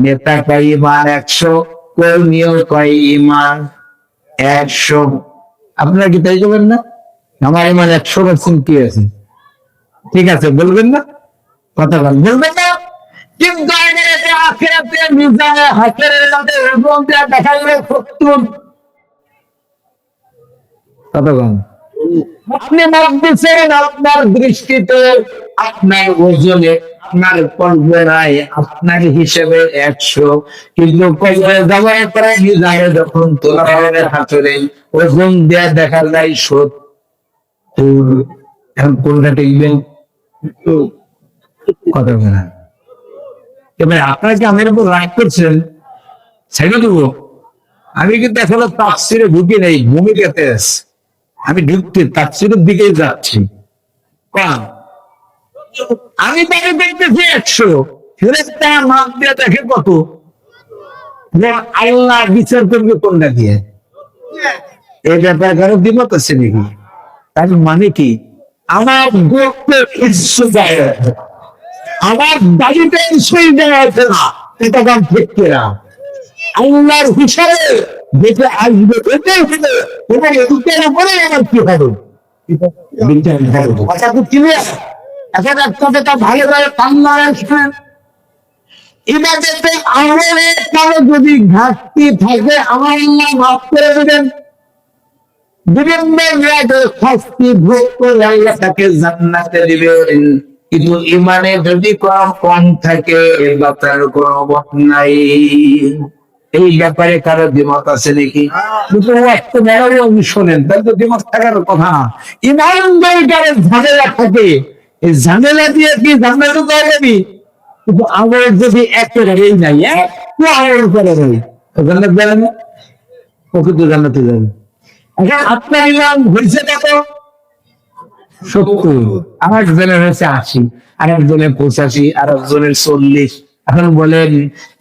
নেতা কয় ইমান 100, কর্মীও কয় ইমান 100। আপনারা কি তাই করবেন না? আমার ইমান 100% কি আছে, ঠিক আছে বলবেন না? কথা বলবেন না? কিন্তু আখিরাতে মিজানে হাসরের মধ্যে ওজন দেয়া দেখা গেলে 70। কথা বলেন। আপনি মাপ দিচ্ছেন আপনার দৃষ্টিতে, আপনার ওজনে, আপনার কল্পনায়, আপনার হিসেবে 100, কিন্তু কল্পনা যাওয়ার পরে মিজানে যখন তোলা হবে হাসরে ওজন দেয়া দেখা যায় 70। এখন কোনটা টিকবেন? কথা বলেন। এবার আপনারা কি আমার উপর রাগ করছেন? ছেড়ে দেবো? আমি কিন্তু এখনো তাফসিরে ঢুকি নেই, ভূমিকাতে আছি। আমি ঢুকতে তাফসিরের দিকেই যাচ্ছি। আমি তাকে দেখতেছি 100, ফেরেশতা মাপ দিয়ে দেখে কত। আল্লাহ বিচার করবে কোনটা দিয়ে? এই ব্যাপারে কারো দ্বিমত আছে নাকি? তার মানে কি আমার গোত্রে ইচ্ছু যায়, আমার দাড়িতে ইচ্ছুই দেওয়া আছে না, এটা কাম ঠিক কিনা? আল্লাহর হিসাবে যেটা আসবে এটাই হবে, এবং এটার উপরে আমার কি হবে? কথা তো ক্লিয়ার? এখন একটা কথা ভালোভাবে কান্নার শুনেন। ইবাদতে আমলের কারো যদি ঘাটতি থাকে আমার আল্লাহ মাফ করে দেবেন। বিভিন্ন শাস্তি ভোগ করে আল্লাহ তাকে জান্নাতে দিবেন। কিন্তু ইমানে যদি কম থাকে এ ব্যাপারে কোনো মত নাই। এই ব্যাপারে কারো দ্বিমত আছে নাকি? শোনেন, তাহলে তো দ্বিমত থাকার কথা। ইমানদারের ঝামেলা থাকে, এই ঝামেলা দিয়ে কি জান্নাতে যাওয়া যাবে? কিন্তু আমার যদি একেবারেই নাই, একটু আমল করে নেই, জান্নাত যাবে না? প্রকৃত জান্নাতে যাবে। আপনার ইমান হয়েছে কত? 70, আমার জনের হয়েছে 80, আর একজনের 85, আর একজনের 40। এখন বলেন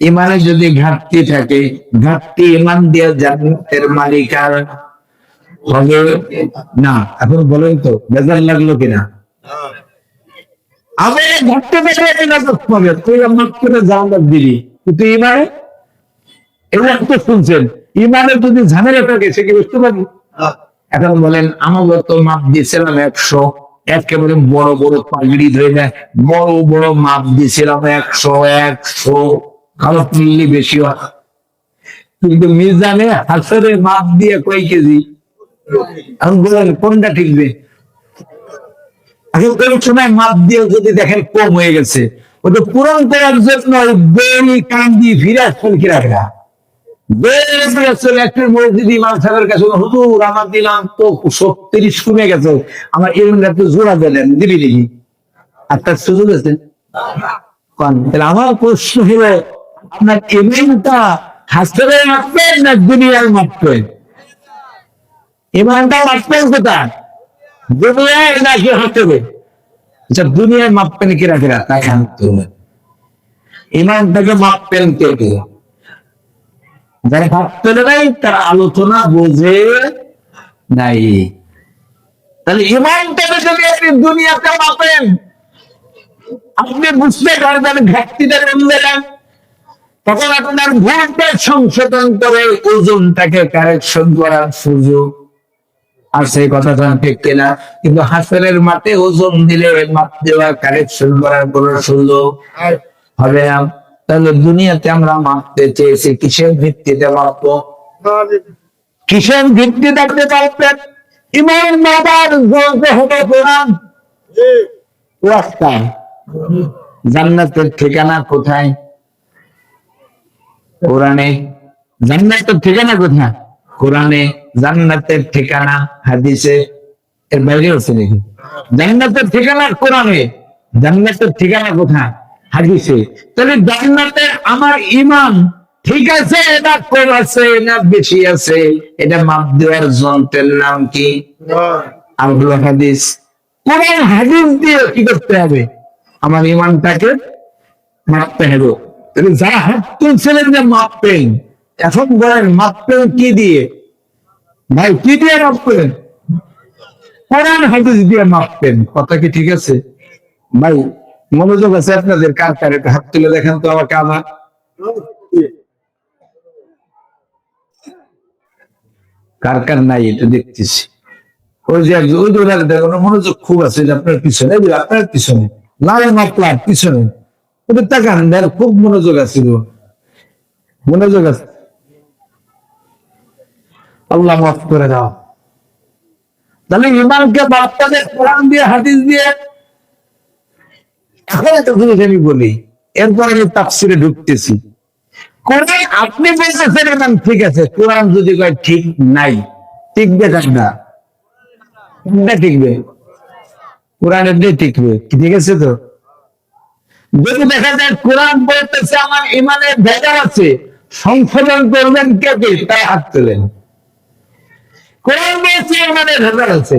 ইমানে যদি ঘাটতি থাকে, ঘাটতি ইমান দিয়ে জান্নাতের মালিকার হবে না? এখন বলেন তো বেজার লাগলো কিনা? আমি ঘাটতি দেখে পাবে তুই আমার করে জান্নাত দিবি, কিন্তু ইমানে এবার তো শুনছেন ইমানের যদি ঝামেলা থাকে সে কি বুঝতে পারবি? এখন বলেন আমার তো মাপ দিয়েছিলাম 100, একেবারে বড় বড় পাগড়ি ধরে যায়, বড় বড় মাপ দিয়েছিলাম 100 কারো মিললি বেশি হয়, কিন্তু মিজানে হাসরে মাপ দিয়ে কয় কেজি? এখন বলেন কোনটা ঠিকবে? এখন কোন সময় মাপ দিয়ে যদি দেখেন কম হয়ে গেছে, ওটা পূরণ করার জন্য বেনি কান্দি ফিরে আসছেন কিনা? হুজুর আমার দিলাম তো 37 কমে গেছে, আমার একটু জোড়া দিলেন, দিবি নাকি? আপনার সুযোগ আছে। আমার প্রশ্ন হলো আপনার ইমানটা হাসপাতালে মাপবেন না দুনিয়ার মাপবেন? ইমানটা মাপবেন কোথায়? দুনিয়ায় নাকি হাসপাতালে? আচ্ছা দুনিয়ায় মাপবেন কিরা কিরা তাই জানতে হবে। ইমানটাকে মাপবেন কে কে? যারা ভাবতে নাই তারা আলোচনা বোঝে নাই। তাহলে ইমানটাকে যদি আপনি দুনিয়াতে মাপেন, আপনি বুঝতে পারবেন ঘাটতিটা নেন, তখন আপনার ভুলটা সংশোধন করে ওজনটাকে কারেকশন করার সুযোগ আর সেই কথাটা ঠিক কিনা? কিন্তু হাসরের মাঠে ওজন দিলে মাপ দেওয়া কারেকশন করার কোন সুযোগ হবে না। তাহলে দুনিয়াতে আমরা মাপতে চেয়েছি কিসের ভিত্তিতে মাপবো? কিসের ভিত্তি থাকতে পারবেন? ইমান মাপার জোরতে হবে কোরআন। রাস্তায় জান্নাতের ঠিকানা কোথায়? কোরআনে। জান্নাতের ঠিকানা কোথায়? কোরআনে। জান্নাতের ঠিকানা হাদিসে, এর বাইরে হচ্ছে নাকি? জান্নাতের ঠিকানা কোরআনে, জান্নাতের ঠিকানা কোথায়? হাদিসে। তাহলে জান্নাতে আমার ইমান ঠিক আছে না কম আছে না বেশি আছে, এটা মাপ দেওয়ার যন্ত্রের নাম কি? আল্লাহ হাদিস। কোরআন হাদিস দিয়ে কি করতে হবে? আমার ইমানটাকে মাপতে হবে। যারা হাত তুলছিলেন যে মাপবেন, এখন বলেন মাপবেন কি দিয়ে? ভাই কি দিয়ে মাপবেন? কোরআন হাদিস দিয়ে মাপবেন। কথা কি ঠিক আছে? ভাই মনোযোগ আছে আপনাদের? কার কার হাত তুলে দেখেন তো আমাকে। আমার কার কার নাই এটা দেখতেছি। ওই যে ওই দোকানে দেখো মনোযোগ খুব আছে যে আপনার পিছনে, আপনার পিছনে লাল মাপলার পিছনে ওদের তাকান, খুব মনোযোগ আছে, মনোযোগ আছে। আল্লাহ মাফ করে দাও। তাহলে ইমানকে বাপ্তাদের কোরআন দিয়ে হাদিস দিয়ে এখন একটা জিনিস আমি বলি, এরপর আমি তাফসিরে ঢুকতেছি। কোরআন আপনি বলতেছেন ইমান ঠিক আছে, কোরআন যদি কয় ঠিক নাই, টিকবে না, টিকবে কোরআন এমনি টিকবে, ঠিক আছে তো? যদি দেখা যায় কোরআন বলতেছে আমার ইমানের ভেজাল আছে, সংশোধন করবেন কে? তাই হাত তোলেন। কোরআন বলছে ইমানের ভেজাল আছে,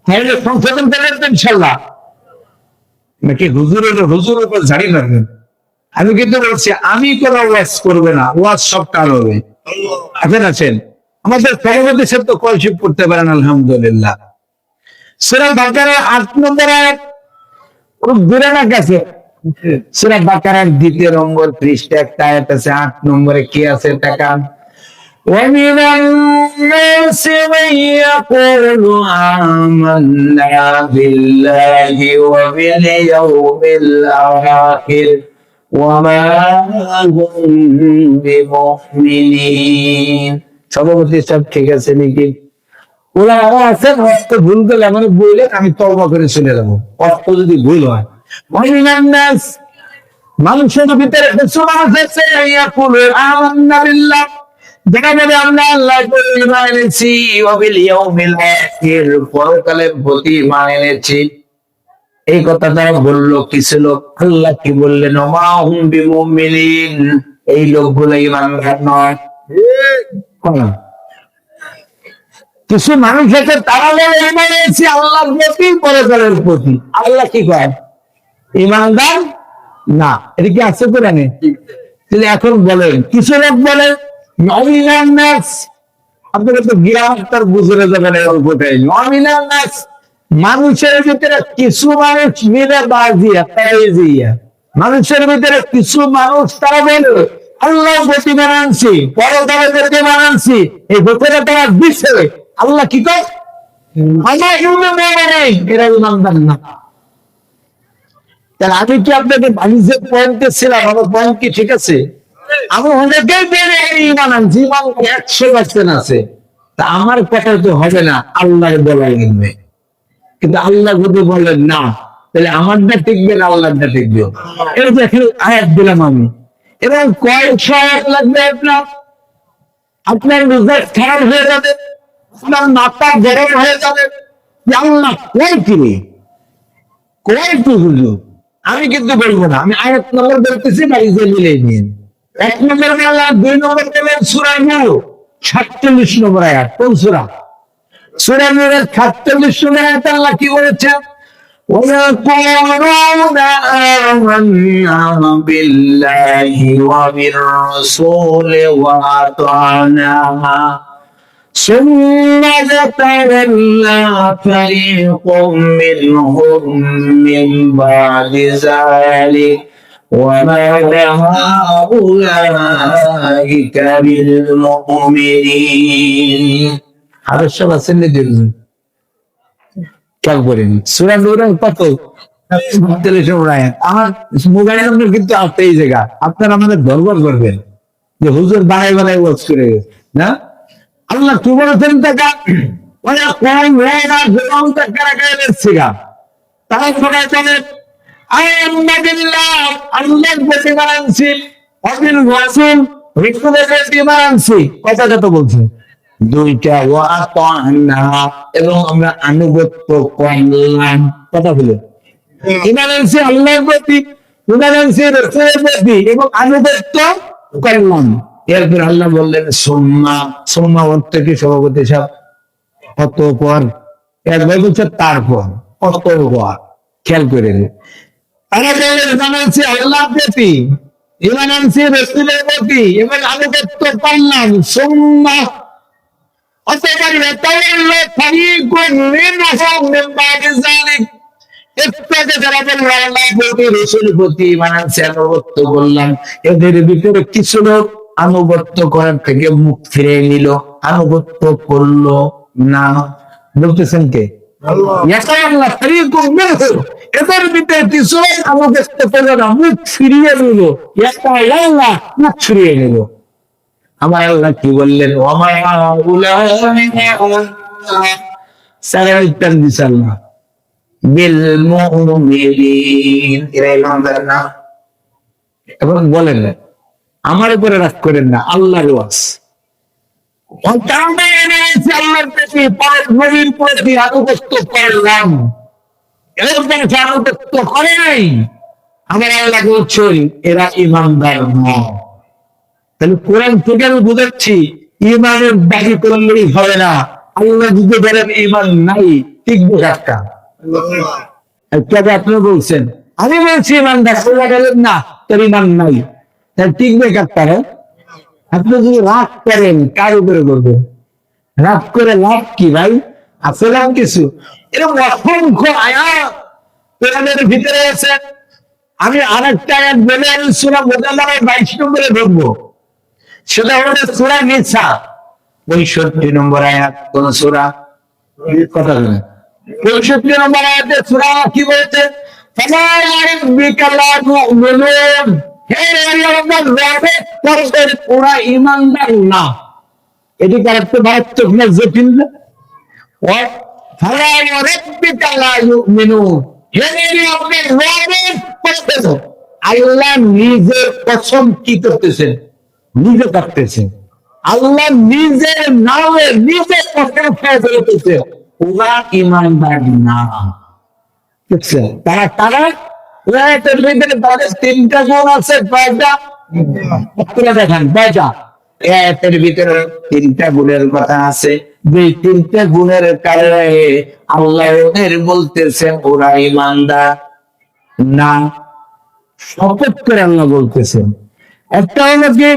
তাহলে সংশোধন করবেন তো ইনশাল্লাহ, নাকি হুজুরের উপর ঝাড়ি মারবেন? আমি কিন্তু বলছি আমি কোন ওয়াজ করবে না, ওয়াজ সব কাল হবে। আছেন আমাদের সভাপতি সাহেব তো কলশিপ করতে পারেন আলহামদুলিল্লাহ। সূরা বাকারা ৮ নম্বর আয়াত, খুব দূরে না কাছে, সূরা বাকারার ২য় নম্বর পৃষ্ঠা একটা আয়াত আছে, ৮ নম্বরে কি আছে টাকা? ومن الناس من يقول آمنا بالله وباليوم الآخر وما هم بمؤمنين। সভাপতি সব ঠিক আছে নাকি? ওরা আছেন, অর্থ ভুল করলে আমার বললে আমি তওবা করে চলে যাবো, অর্থ যদি ভুল হয়। মানুষের ভিতরে কিছু মানুষ আছে ইয়াকুলু আমান্না বিল্লাহ, যারা বলে আমরা আল্লাহর প্রতি ঈমান এনেছি, ওয়া বিল ইয়াউমিল আখির, পরকালের প্রতি ঈমান এনেছি। এই কথাটা বললো কিছু লোক, আল্লাহ কি বললেন? ওমা হুম বিমুমিনিন, এই লোকগুলো ঈমানদার নয়। কিছু মানুষ আছে তারা বলে ঈমান এনেছি আল্লাহর প্রতি, পরকালের প্রতি। আল্লাহ কি কয়? ঈমানদার না। এটা কি আছে কোরআনে? তাহলে এখন বলেন, কিছু লোক বলে আপনারা তো গিরামতার বুঝে যাবেন, মানুষের ভিতরে কিছু মানুষ মিলে বাজিয়া তাইজিয়া, মানুষের ভিতরে কিছু মানুষ তারা বলে আল্লাহ প্রতি মানানছি, পরকালের প্রতি মানানছি, এই ভিতরে তারা দিচ্ছে। আল্লাহ কি কয়? আমার নেই, এরা ইমানদার না। তাহলে আমি কি আপনাকে বাণিজ্যের পয়েন্টে ছিলাম? আমার পয়েন্ট কি ঠিক আছে? আমি অনেকেই বেড়ে ইমান আনছি, ইমান 100% আছে। তা আমার কথা তো হবে না, আল্লাহ বলা লাগবে। কিন্তু আল্লাহ যদি বলেন না, তাহলে আমারটা টিকবে না, আল্লাহটা টিকবে। এটা দেখেন আয়াত দিলাম আমি, এবং কয়েকশো আয়াত লাগবে আপনার, আপনার মেজাজ খারাপ হয়ে যাবে, আপনার মাথা গরম হয়ে যাবে। আল্লাহ কয় কিনে কয় তো হুজুর, আমি কিন্তু বলবো না, আমি আয়াত নম্বর বলতেছি, বাড়িতে মিলে নিন। ১ নম্বর আল্লাহ, ২ নম্বর বলেন সূরা নূর ৪৭ নম্বর আয়াত। কোন সূরা? সূরা নূরের ৪৭ নম্বর আয়াতে আল্লাহ কি বলেছেন? وَيَقُولُونَ آمَنَّا بِاللَّهِ وَبِالرَّسُولِ وَأَطَعْنَا ثم تولى فريق منهم من بعد ذلك وما أولئك بالمؤمنين। هذا الشخص اللي دلنا খেয়াল করেন সূরা নূরের কত ৪৭ নম্বর আয়াত। আমার মোবাইল নম্বর কিন্তু এই জায়গা, আপনারা আমাদের দরবার করবেন যে হুজুর বানাই বানাই ওয়াজ করে না। আল্লাহ কি বলেছেন? টাকা ওরা কম রেনা জবান টাকা গেছে গা, তারা সবাই বলে আল্লাহর প্রতি মানছি, অবিল রাসূল রাসূলের প্রতি মানছি। কথাটা তো বলছেন দুইটা, ওয়াতানা, এবং আমরা আনুগত্য করলাম। কথা বলে ঈমান আনছি আল্লাহর প্রতি, ঈমান আনছি রাসূলের প্রতি, এবং আনুগত্য করলাম। এরপর আল্লাহ বললেন সুম্মা। সুম্মা অর্থ কি সভাপতি সাহেব? অতঃপর। একবার বলছে তারপর, অতঃপর। খেয়াল করে ঈমান আনছি আল্লাহর প্রতি, ঈমান আনছি রাসূলের প্রতি, এবং আনুগত্য করলাম। সুম্মা অতঃপর একটু আগে যারা বললো আল্লাহ প্রতি রসুল প্রতি মানাচ্ছে আনুগত্য করলাম, এদের ভিতরে কিছু লোক আনুগত্য করার থেকে মুখ ফিরে নিল, আনুগত্য করলো না। বলতেছেন কে? এদের ভিতরে কিছু আনুগত্য করলো না, মুখ ফিরিয়ে নিল, মুখ ফিরিয়ে নিল। আমার আল্লাহ কি বললেন? এবং বলেন আমার উপরে রাগ করেন না, আল্লাহর ওয়াজ আল্লাহর প্রতি নবীর প্রতি আনুগত্য করলাম, আনুগত্য করে নাই, আমার আল্লাহ বলছেন এরা ইমানদার নয়। তাহলে কোরআন থেকে আমি বুঝাচ্ছি ইমানের দাবি করলেই হবে না, আল্লাহ যদি বলেন ইমান নাই, টিকবে একটা। আপনি বলছেন আমি বলছি ইমানদার, আল্লাহ বলেন না তোর ইমান নাই, তাহলে টিকবে একটা। আপনি যদি রাগ করেন কার উপরে করবেন? রাগ করে লাভ কি ভাই? আসলে কিছু এরকম অসংখ্য আয়াত কোরআনের ভিতরে আছে। আমি আরেকটা আয়াত বলে আমি সূরা মুজাম্মিল 22 নম্বরে ধরবো, সেটা হলো সূরা নিসা 65 নম্বর আয়াত। কোন সূরা? কথা বলেন। 65 নম্বর আয়াতে সূরা কি বলছে? ফালা ইয়ারবিকা লা মুমিনুন, হে আল্লাহর রবে করতে ওরা ঈমানদার না। এটি কারতে মারাত্মক না জটিল না? ও ফালা ইয়ারবিকা লা মুমিনুন, হে আল্লাহর রবে করতে আল্লাহ নিজের কসম কি করতেছেন? নিজে কাটতেছে। আল্লাহ নিজের নামে নিজে কসম খেয়ে ফেলতেছে ওরা ইমানদার না। বুঝছেন? তারা তারা তাদের তিনটা গুণ আছে, কয়েকটা দেখেন কয়টা এর ভিতরে তিনটা গুণের কথা আছে। যে তিনটা গুণের কারণে আল্লাহ ওদের বলতেছেন ওরা ইমানদার না। শপথ করে আল্লাহ বলতেছেন। একটা হলো কি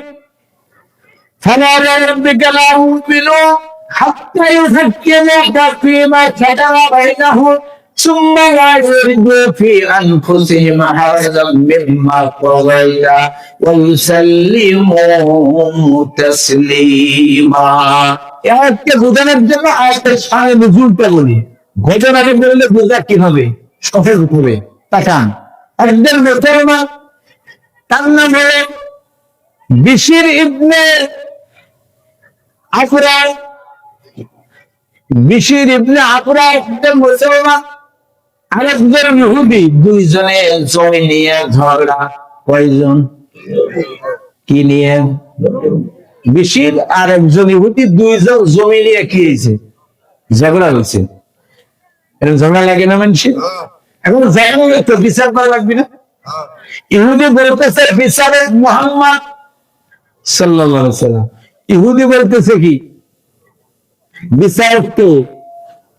فلا وربك لا يؤمنون حتى يحكموك فيما شجر بينهم ثم لا يجدوا في أنفسهم حرجا مما قضيت ويسلموا تسليما। একে বোঝানোর জন্য আয়াতের সামনে নজরুলটা বলি, ঘটনাকে বললে বোঝা কি হবে? সহজ হবে। তাকান, একজন মুসলমান, তার নাম হলো বিশির ইবনে আকরা। বিশির ইবনে আকরা একজন মুসলমান, আরেকজন ইহুদি। দুইজনে জমি নিয়ে ঝগড়া। কয়জন? কি নিয়ে? বিশির আর একজন ইহুদি, দুইজন জমি নিয়ে কি হয়েছে? ঝগড়া হয়েছে। এরকম ঝগড়া লাগে না মানুষের? এখন ঝগড়া তো বিচার করা লাগবে না? ইহুদি বলতেছে বিচারে মুহাম্মদ সাল্লাল্লাহু আলাইহি ওয়াসাল্লাম, ইহুদি বলতেছে কি বিচারক তো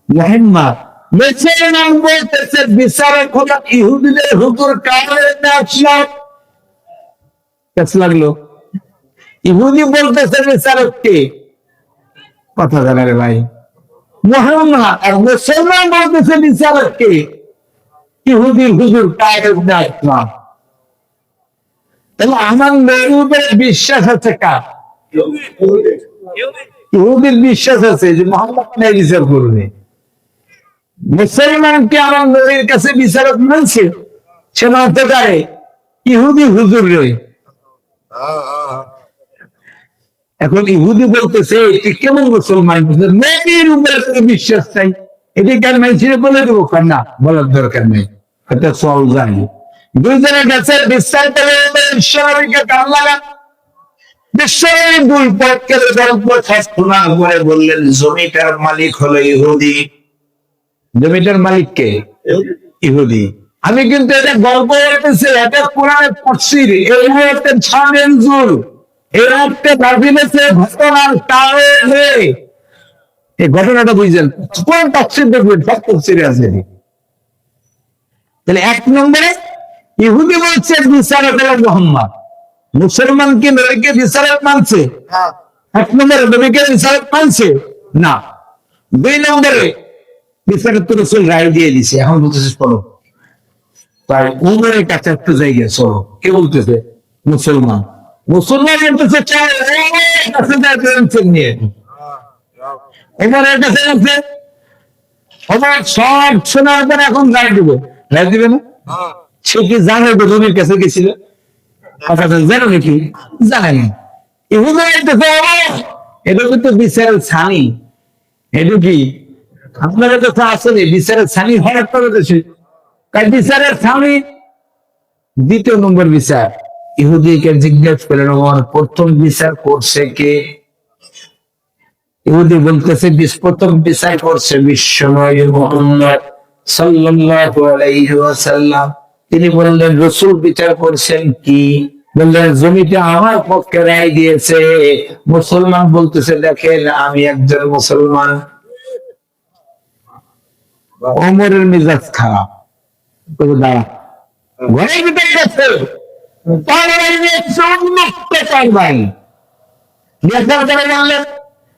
মুহাম্মদ। মুসলমান বলতেছে বিচারক হলো ইহুদিদের হুজুর কামরে আসলাম। কেমন লাগলো? ইহুদি বলতেছে বিচারক কে? কথা জানা রে ভাই, মুহাম্মদ। আর মুসলমান বলতেছে বিচারক কে? ইহুদির হুজুর কামরে আসলাম। তাহলে আমার নবীর বিশ্বাস আছে কার? ইহুদির বিশ্বাস আছে যে মুহাম্মদ ন্যায় বিচার করবে। মুসলমানকে আমার নবীর কাছে বিচারক মানছে, সে মানতে পারে ইহুদি হুজুর রয়ে। এখন ইহুদি বলতেছে এটি কেমন মুসলমান? নবীর উপরে বিশ্বাস চাই, এটি কেন মানুষের বলে দেবো? না, বলার দরকার নেই, এটা চল জানি। দুইজনের কাছে বিশ্বাস করে বিশ্বনবীকে কান লাগা। বিশ্বনবী দুই পক্ষের গল্প শোনা করে বললেন জমিটার মালিক হলো ইহুদি। জমিটার মালিক কে? ইহুদি। আমি কিন্তু এটা গল্প বলতেছি, এটা কোরআনে তাফসীর। এই একটা ছাড়েন জুল, এই একটা দাবিনেছে ঘটনার কারণে। এই ঘটনাটা বুঝছেন? কোন তাফসীর দেখবেন? সব তাফসীরে আছে। তাহলে এক নম্বরে ইহুদি বলছে বিচারক হলো মুহাম্মদ, মুসলমান কি নবীকে বিচারক মানছে? এক নম্বরে নবীকে বিচারক মানছে না। দুই নম্বরে বিচারক তো রাসূল রায় দিয়ে দিছে। এখন বলতেছিস বলো তাই উমরের কাছে একটু জায়গা চলো। কে বলতেছে? মুসলমান। মুসলমান বলতেছে চল উমরের কাছে যাই পেরেন্টস নিয়ে। উমরের কাছে যাচ্ছে, উমর সব শোনার পর এখন রায় দিবে। রায় দিবে না? সে কি জানে নবীর কাছে গেছিল? কথা জানো নাকি? জানে না। ইহুদা বলতেছে এটা কিন্তু বিচারের ছানি। এটা কি আপনারা কাছে আসলে বিচারের ছানি হঠাৎ করে দেশে তাই বিচারের ছানি দ্বিতীয় নম্বর বিচার। ইহুদিকে জিজ্ঞেস করলেন ওমর প্রথম বিচার করছে কে? ইহুদি বলতেছে প্রথম বিচার করছে বিশ্বনবী মুহাম্মদ সাল্লাল্লাহু আলাইহি ওয়াসাল্লাম। তিনি বললেন রাসূল বিচার করছেন কি? বললেন জমিটা আমার পক্ষে রায় দিয়েছে। মুসলমান বলতেছে দেখেন আমি একজন মুসলমান। ওমরের মেজাজ খারাপ। দাঁড়া ঘরের ভিতরে গেছে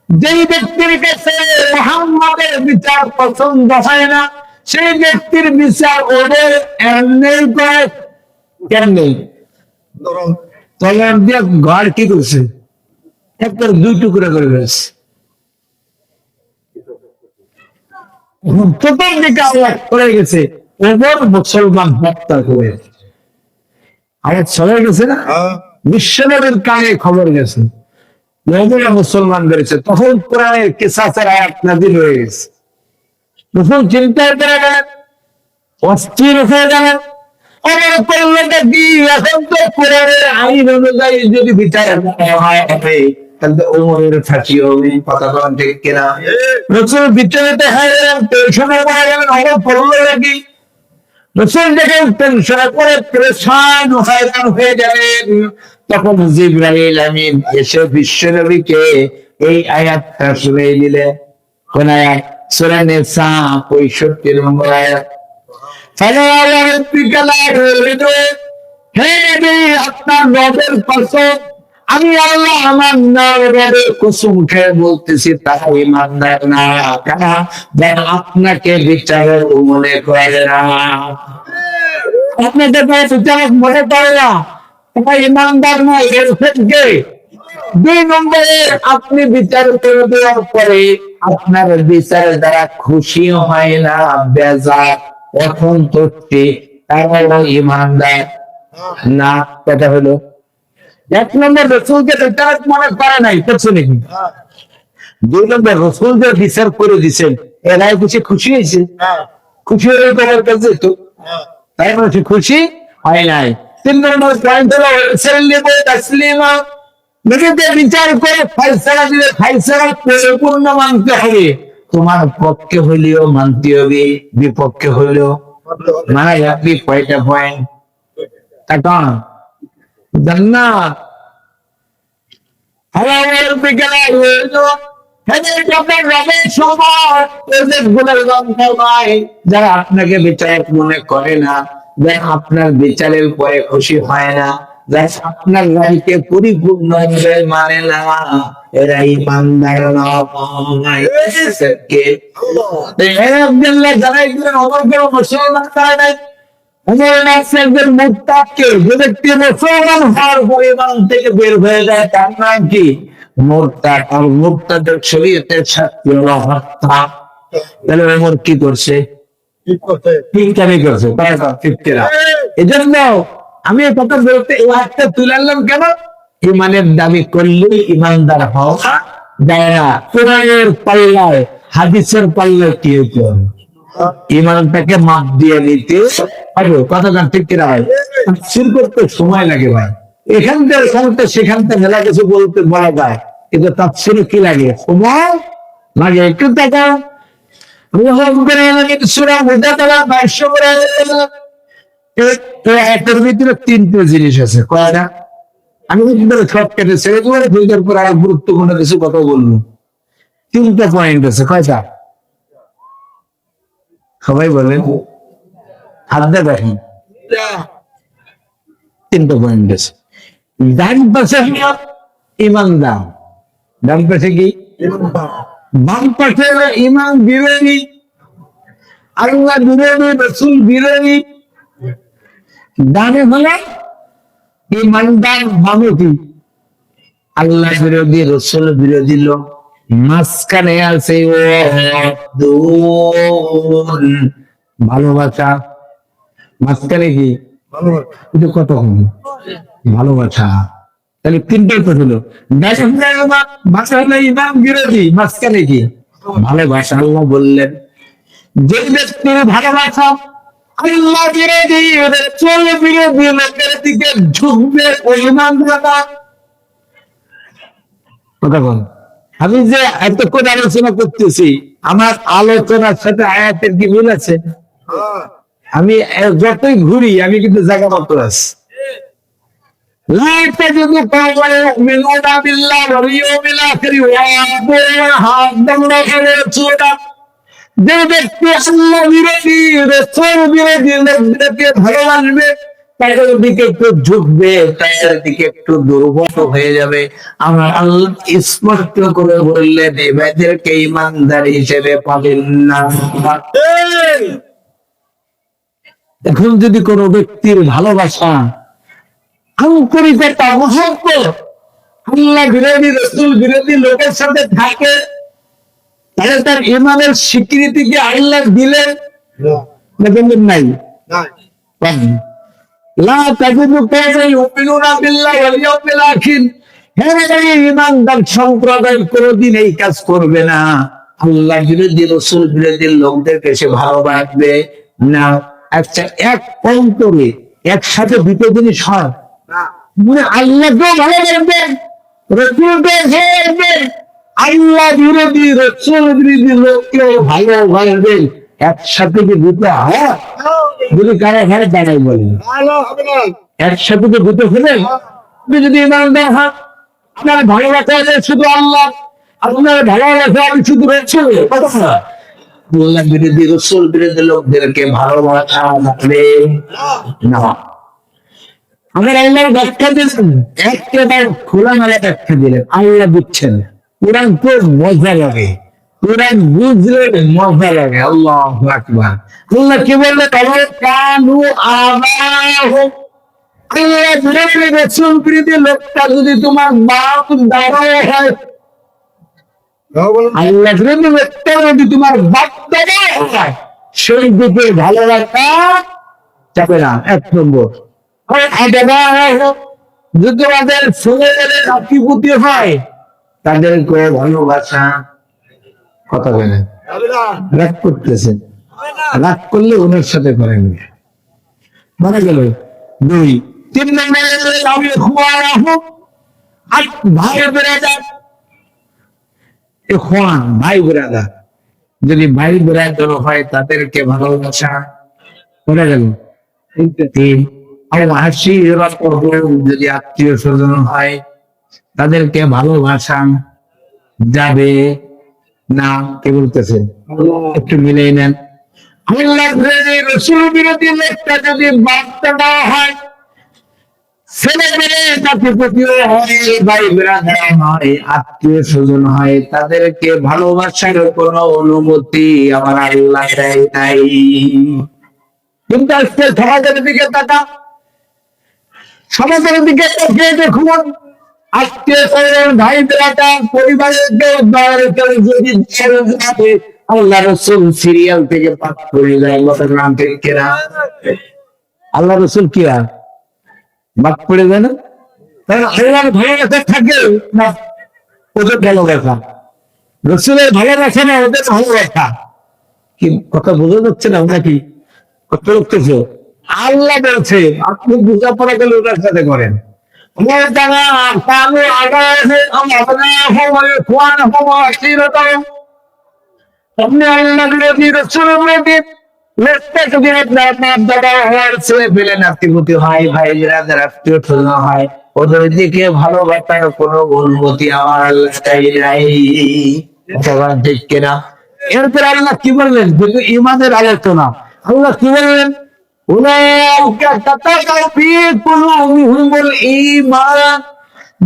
যেই ব্যক্তির কাছে মুহাম্মাদের বিচার পছন্দ হয় না সেই ব্যক্তির বিচার ওদের এমনি করে কেমনি তলার দিয়ে ঘর কি করছে একটা দুই টুকরা করে ফেলছে। প্রথম দিকে আল্লাহ করে গেছে ওমর মুসলমান হত্যা করে আয়াত চলে গেছে না? বিশ্বনবীর কানে খবর গেছে ওমর মুসলমান করেছে। তখন কোরআনের কিসাসের আয়াত নাযিল হয়ে গেছে। তখন চিন্তায় পড়ে গেলেন, অস্থির হয়ে গেলেন। ওমর করলেটা কি? এখন তো কোরআনের আইন অনুযায়ী যদি বিচার হয় তাহলে ওমরের ফাঁসি হবে। কথা বলেন ঠিক কিনা? রাসূল বিচারিত হয়ে গেলেন, টেনশনে পড়ে গেলেন। ওমর করলো নাকি? রাসূল দেখেন টেনশনে পড়ে পেরেশান হয়রান হয়ে গেলেন। তখন জিবরাইল আমিন এসে বিশ্বনবীকে এই আয়াতটা শুনিয়ে দিলেন। কোন আয়াত? সূরা নিসা 65 নম্বর আয়াত। হে নবী আপনার রবের কসম, আমি আল্লাহ আমার রবের কসম খেয়ে বলতেছি তারা ঈমানদার না। কেন? যেন আপনাকে বিচারক মনে করে না। আপনাদের বিচারক মনে করে না, তারা ঈমানদার নয়। এর থেকে 2 নম্বরে আপনি বিচার করে দেওয়ার পরে আপনার বিচারের দ্বারা খুশি হয় না, বেজার অসন্তুষ্টি, তারা ঈমানদার না। কথা হলো 1 নম্বর রাসূলকে বিচারক মনে করে নাই, কিছু নেই। 2 নম্বর রাসূল যে বিচার করে দিয়েছেন এরাই কিছু খুশি হয়েছে? খুশি হয়ে তোমার কাছে তো তাই বলছি খুশি হয় নাই। 3 নম্বর পয়েন্ট হলো সাল্লিমু তাসলিমা। নিজেদের বিচার করে ফয়সালা দিলে ফয়সালা পরিপূর্ণ মানতে হবে। তোমার পক্ষে হইলেও মানতে হবে, বিপক্ষে হইলেও মানে আপনি কয়টা পয়েন্ট এখন জান্নাত হালালের বিকেলে যারা আপনাকে বিচারক মনে করে না, যারা আপনার বিচারের পরে খুশি হয় না, যারা আপনার রায়কে পরিপূর্ণ মানে না, এরা ঈমানদার নয়। যারা একজন অমর মুসলমান করে নাই, একজন মুরতাদকে যে ব্যক্তি মুসলমান হওয়ার পরিমাণ থেকে বের হয়ে যায় তার নাম কি? মুরতাদ। আর মুরতাদের শরীয়তের শাস্তি হলো হত্যা। তাহলে ওমর কি করছে? ঠিকঠাকই করছে। এজন্য আমি এই কথা বলতে এই হাতটা তুলে আনলাম কেন? ইমানের দাবি করলে ইমানদার হওয়া যায় না। কোরআনের পাল্লায় হাদিসের পাল্লায় কি হইতে হবে? ইমানটাকে মাপ দিয়ে নিতে হবে। কথাটা ঠিক কিনা ভাই? শুর করতে সময় লাগে ভাই। এখান থেকে সেখান থেকে মেলা কিছু বলতে বলা যায়, কিন্তু তাফসীর কি লাগে? সময় লাগে। একটু দেখা সূরা মুজাদালা 22 করে এটার ভিতরে 3টে জিনিস আছে। কয়টা? আমি সব কেটে ছেড়ে দেবো, দুইটার পর আর গুরুত্বপূর্ণ কিছু কথা বলবো। 3টা পয়েন্ট আছে। কয়টা? সবাই বলেন, হাত দিয়ে দেখেন। 3টা পয়েন্ট আছে। ডান পাশে ইমানদার, ডান পাশে কি? বাম পাশে ইমান বিরোধী, আল্লাহ বিরোধী, রাসূল বিরোধী, ডানে হলে ইমানদার, বামে কি আল্লাহ বিরোধী, রসুল বিরোধী লোক। মাঝখানে আছে ভালোবাসা। মাঝখানে কি কত ভালোবাসা। তাহলে তিনটাই তো হলো, ইমাম বিরোধী, মাঝখানে কি ভালোবাসা। আল্লাহ বললেন যে ব্যক্তির ভালোবাসা আল্লাহ বিরোধী, রসুল বিরোধী লোকের দিকে ঝুঁকবে ওই ইমান কথা বল। আমি যে এতক্ষণ আলোচনা করতেছি, আমার আলোচনার সাথে আয়াতের কি মিল আছে? আমি যতই ঘুরি আমি কিন্তু জায়গা মতো আছি। যে ব্যক্তি আল্লাহ বিরোধী, রসুল বিরোধী লোকদেরকে ভালোবাসবে, তাদের দিকে একটু ঝুঁকবে, তাদের দিকে একটু দুর্বল হয়ে যাবে। আমার আল্লাহ স্পষ্ট করে বললেন এদেরকে ইমানদার হিসেবে পাবেন না। এখন যদি কোনো ব্যক্তির ভালোবাসা, আন্তরিকতা, মহব্বত আল্লাহ বিরোধী, রসুল বিরোধী লোকের সাথে থাকে, তাহলে তার ইমানের স্বীকৃতি কি আল্লাহ দিলেন নাই? সম্প্রদায় কোনদিন এই কাজ করবে না, আল্লাহ বিরোধী, রসুল বিরোধী লোকদেরকে সে ভালোবাসবে না। আচ্ছা, এক অন্তরে একসাথে দুটো জিনিস হয়, আল্লাহকেও ভালোবাসবেন, রসুলকেও ভালোবাসবেন, আল্লাহ বিরোধী, রসুল বিরোধী লোককেও ভালোবাসবেন। একসাথে কি দুটো হয়? যদি কারা ঘরে দাঁড়াই বলেন একসাথে তো দুটো হলে, যদি ইমানদার হয় আপনার ভালোবাসা শুধু আল্লাহ, আপনার ভালোবাসা আমি শুধু রসুল, আল্লাহ বিরোধী, রসুল বিরোধী লোকদেরকে ভালোবাসা না। আমার আল্লাহর ব্যাখ্যা দিলেন, একেবারে খোলামেলা ব্যাখ্যা দিলেন, আল্লাহ দিচ্ছেন। কোরআন তো মজা লাগে, কোরআন বুঝলে মজা লাগে। আল্লাহু আকবার। আল্লাহ কি বললে? কানু আবাহ, আল্লাহ বিরোধী, রসুল বিরোধী লোকটা যদি তোমার বাপ দাদা হয়, আল্লাহ বিরোধী লোকটা যদি তোমার বাপ দাদা হয়, সেই দিকে ভালোবাসা যাবে না। এক নম্বর। যদি তোমাদের ছেলেদের নাতিপুতি হয়, তাদেরকে ভালোবাসা, কথা বলেন, রাগ করতেছেন, রাগ করলে ওনার সাথে করেন, মানে গেল দুই। তিন নম্বরে ভাই বেড়াদার, ভাই বেড়াদার, যদি ভাই বেড়াদার হয় তাদেরকে ভালোবাসা, বলে গেল তিন। যদি আত্মীয় স্বজন হয় তাদেরকে ভালোবাসা যাবে না। কে বলতেছেন? একটু মিলিয়ে নেন। আল্লাহ বিরোধী, রসুল বিরোধী লোকটা যদি বার্তা দেওয়া হয়, ছেলে মেয়ে নাতিপুতিও হয়, ভাই বেড়াদার হয়, আত্মীয় স্বজন হয়, তাদেরকে ভালোবাসার কোনো অনুমতি আমার আল্লাহ দেয় নাই। কিন্তু আজকে সমাজের দিকে তাকা, সমাজের দিকে দেখুন, আত্মীয় স্বজন, ভাই বেড়াদার, পরিবারের যদি আল্লাহ রসুল সিরিয়াল থেকে পাঠ করে যায়, নাম থেকে কেনা আল্লাহ রসুল কি বাদ পড়ে যায় না? আল্লাহর ভালোবাসা থাকে না, ওদের ভালোবাসা, রসুলের ভালোবাসা না ওদের ভালোবাসা। কি কথা বোঝা যাচ্ছে না নাকি? কত করতেছ? আল্লাহ বলছে, আপনি বোঝাপড়া গেলে ওটার সাথে করেন। আপনি আল্লাহ বিরোধী, রসুল বিরোধী লোকটা যদি আপনার বাপ দাদা হওয়ার ছেলে পেলে নাতিপুতি হয়, ভাই বেড়াদার, আত্মীয় স্বজন হয়, ওদের দিকে ভালোবাসার কোনো অনুমতি আমার আল্লাহ চাই নাই। ঠিক কিনা? এরপরে আল্লাহ কি বললেন? যেহেতু ইমানের আলোচনা, আল্লাহ কি বললেন?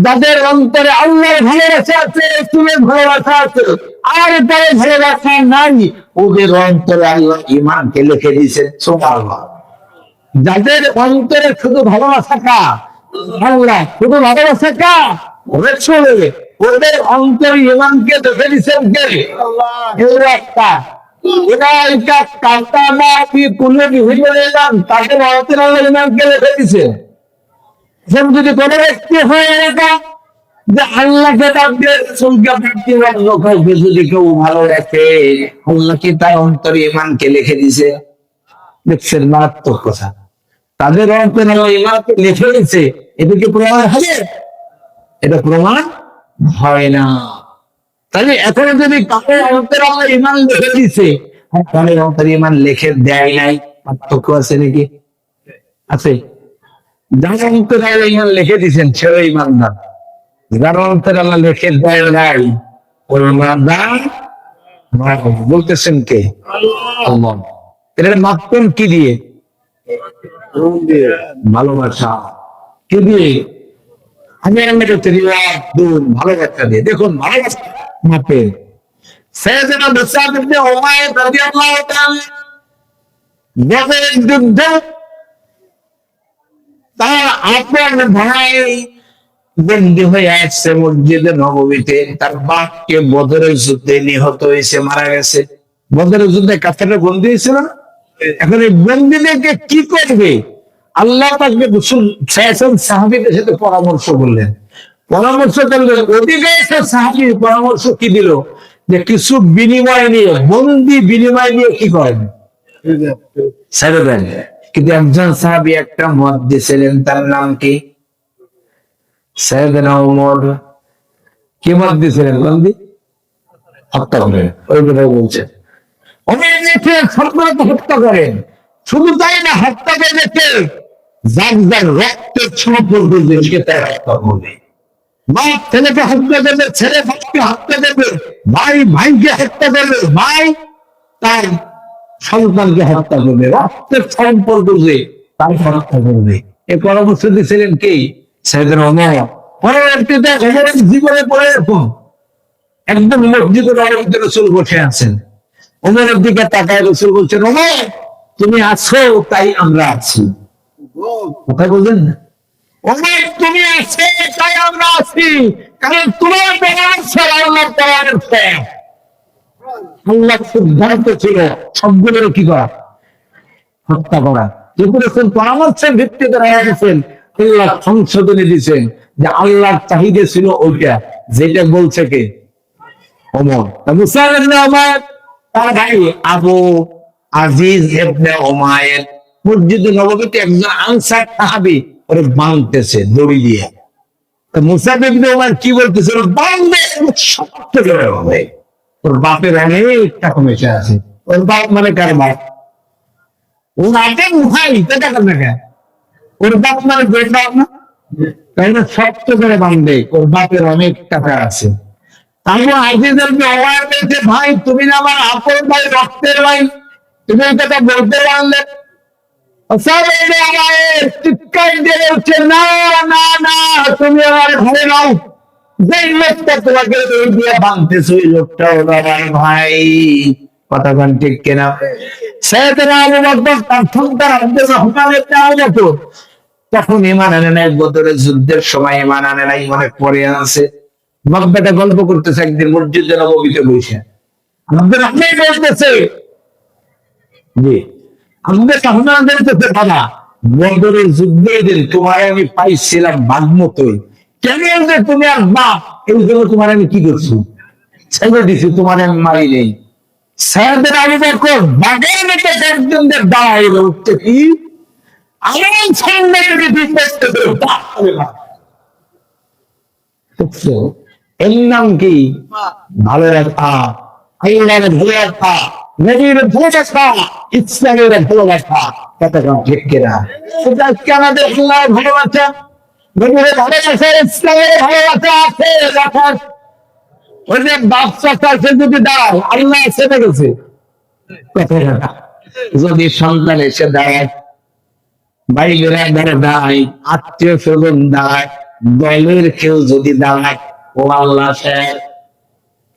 যাদের অন্তরে আল্লাহর ভালোবাসা আছে, রসুলের ভালোবাসা আছে, আর তাদের ভালোবাসা নাই, ওদের অন্তরে আল্লাহ ঈমানকে লিখে দিয়েছেন। সুবহানাল্লাহ। যাদের অন্তরে শুধু ভালোবাসা কা আল্লাহ, শুধু ভালোবাসা কা রাসূল, ওদের অন্তরে ঈমানকে দেখে দিয়েছেন কে? আল্লাহ। একটা উলাইকা কাতাবা ফি কুলুবিহিম ঈমান, তাদের অন্তরে আল্লাহ ঈমানকে দেখে দিয়েছে। সেম যদি কোনো ব্যক্তি হয়ে একা যে আল্লাহকে ডাক দিয়ে রাসূলকে ব্যক্তিগত যদি কেউ ভালো রাখে, আল্লাহ কি তার অন্তরে ঈমানকে লিখে দিয়েছে? দেখছেন মারাত্মক কথা। তাদের অন্তরে ঈমানকে লিখে দিয়েছে, এটা কি প্রমাণ হবে? এটা প্রমাণ হয় না। তাহলে এখন যদি কারো অন্তরে আল্লাহ ঈমান লিখে দিয়েছে, কারো অন্তরে ঈমান লিখে দেয় নাই, পার্থক্য আছে নাকি? আছে। যার অন্তরে আল্লাহ ঈমান লিখে দিয়েছেন সে ঈমানদার, যার অন্তরে আল্লাহ লিখে দেয় নাই ওই ঈমানদার নয়। বলতেছেন কে? আল্লাহ। এটা মাপবেন কি দিয়ে? ভালোবাসা। কি দিয়ে? ভালোবাসা দিয়ে। দেখুন ভালোবাসা মাপেন। সাইয়েদনা মুসাব ইবনে উমাইর রাদিয়াল্লাহু তাআলা বদরের যুদ্ধে তার আপন ভাই বন্দী হয়ে আসছে মসজিদে নববীতে, তার বাপকে বদরের যুদ্ধে নিহত হয়েছে, মারা গেছে। বদরের যুদ্ধে কাফেররা বন্দী হয়েছিল না? এখন এই বন্দীদেরকে কি করবে? আল্লাহ তাকে সাহাবীদের সাথে পরামর্শ করলেন। পরামর্শ করলেন, অধিকাংশ সাহাবী পরামর্শ কি দিল? যে কিছু বিনিময় নিয়ে, বন্দী বিনিময় নিয়ে কি করেন? ছেড়ে দেন। কিন্তু একজন সাহাবী একটা মত দিয়েছিলেন, তার নাম কি? সাইয়েদনা ওমর। কি মত দিয়েছিলেন? বন্দী হত্যা করেন। ওই কথা বলছেন, হত্যা করেন। শুধু তাই না, হত্যা করে যার যার রক্তের সম্পর্ক তাই হত্যা করবে। বাপ ছেলেকে হত্যা দেবে, ছেলে বাপকে হত্যা দেবে, ভাই ভাইকে হত্যা দেবে, ভাই তার সন্তানকে হত্যা করবে, রক্তের সম্পর্ক যে তার হত্যা করবে। এ পরামর্শ দিয়েছিলেন কি? সাইয়েদনা ওমর। পরবর্তীতে ওমরের জীবনে পড়ে এরকম একদম মসজিদের নববীতে রাসূল বসে আছেন, ওমরের দিকে তাকায় রাসূল বলছেন, ওমর তুমি আছো তাই আমরা আছি। কথা বলছেন না? ওমর তুমি আছো তাই আমরা আছি, কারণ তোমার পরামর্শ আল্লাহর পরামর্শ। আল্লাহর সিদ্ধান্ত ছিল সবগুলোর কি করা? হত্যা করা। যেহেতু রাসূল পরামর্শের ভিত্তিতে রায় গেছেন, আল্লাহ সংশোধনী দিয়েছেন যে আল্লাহর চাহিদা ছিল ওইটা, যেটা বলছে কে? ওমর। মুসা ইবনে উমাইর তার ভাই আবু আজিজ ইবনে উমাইর মসজিদে নববীতে একজন আনসার সাহাবী ওরে বাঁধতেছে দড়ি দিয়ে। তো মুসা ইবনে উমাইর কি বলতেছে? বাঁধবে শক্ত করে হবে। ওর বাপের অনেক টাকা পয়সা আছে। ওর বাপ মানে কার বাপ? ও বাপের ভাই, টাকা টাকা। ওর বাপ মানে বেটার না, তাই না? শক্ত করে বাঁধবে, ওর বাপের অনেক টাকা আছে। তারপর আজিজকে অবাক হয়েছে, ভাই তুমি না আমার আপন ভাই, রক্তের ভাই, তুমি এই কথা বলতে পারলে? চিৎকার দিয়ে বলছে, না না না, তুমি আমার ঘরে নাও। যেই লোকটা তোমাকে দড়ি দিয়ে বাঁধতেছে ওই লোকটা হলো আমার ভাই। কথা বলেন ঠিক কিনা? সাইয়েদনা আবু বকর তার সন্তান আব্দুর রহমানের চাওয়া যেত, তখন ঈমান আনে নাই। বদরের যুদ্ধের সময় ঈমান আনে নাই, মনে পড়ে আছে। মক্কাতে গল্প করতেছে একদিন মসজিদে নববীতে বসে, আব্দুর রহমান বলতেছে, জি আব্দুর রহমান বলতেছে, বাবা বদরের যুদ্ধের দিন তোমার আমি পাইছিলাম বাঘ মতোই, কেন যে তুমি আর বাপ, এই জন্য তোমার আমি কি করছি? ছেড়ে দিছি, তোমার আমি মারি নেই। সাইয়েদনা আবু বকর বাঘের মতো একজনদের দাঁড়ায় উঠতে, কি আমার সামনে এর নাম কি? ভালো রাখা, আল্লাহর ভালো রাখা, নবীর ভালো রাখা, ইসলামের ভালো রাখা। কথা ঠিক কিনা? সেটা আজকে আমাদের আল্লাহর ভালোবাসা, নবীর ভালোবাসা, ইসলামের ভালোবাসা আছে। রাখার ওই যে বাচ্চা আছে যদি দাঁড়ায়, আল্লাহ এসে গেছে। যদি সন্তান এসে দাঁড়ায়, ভাই বেড়াদার দাঁড়ায়, আত্মীয় স্বজন দাঁড়ায়, দলের কেউ যদি দাঁড়ায়, ও আল্লাহ শেখ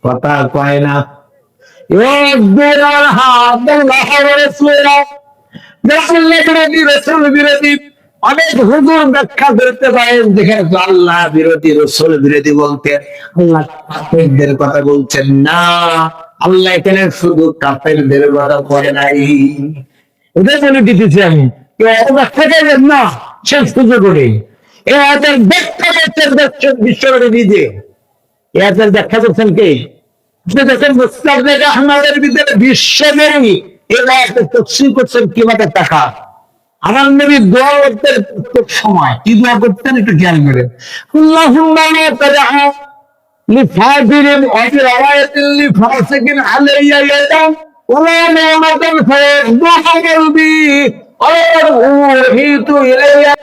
কথা কয় না। একদিন আর হাত আল্লাহ বিরোধী, রসুল বিরোধী অনেক হুজুর ব্যাখ্যা করতে পারেন, যেখানে আল্লাহ বিরোধী, রসুল বিরোধী বলতে আল্লাহ কাফেরদের কথা বলছেন না। আল্লাহ এখানে শুধু কাফেরদের কথা বলে নাই। ওদের বলে দিতেছি আমি, কেউ অব্যাখ্যা করবেন না শেষ পুজো করে। এ আয়াতের ব্যাখ্যা করছেন বিশ্বনবী নিজে। এ আয়াতের ব্যাখ্যা করছেন কে? আপনি দেখেন মুস্তাফিজ আহমদের ভিতরে বিশ্বনবী এই আয়াতের তাফসীর করছেন কিভাবে টাকা। আমার নবী দোয়া করতেন প্রত্যেক সময়, কি দোয়া করতেন একটু খেয়াল করেন। আল্লাহুম্মা লা তাজআল লিফাজিরিন ওয়া লিরাওয়ায়াতিন লিফাসিকিন আলাইয়া ইয়াদান ওয়া লা নি'মাতান ফায়াদুহু qalbi ওয়া রূহিতু ইলাইয়া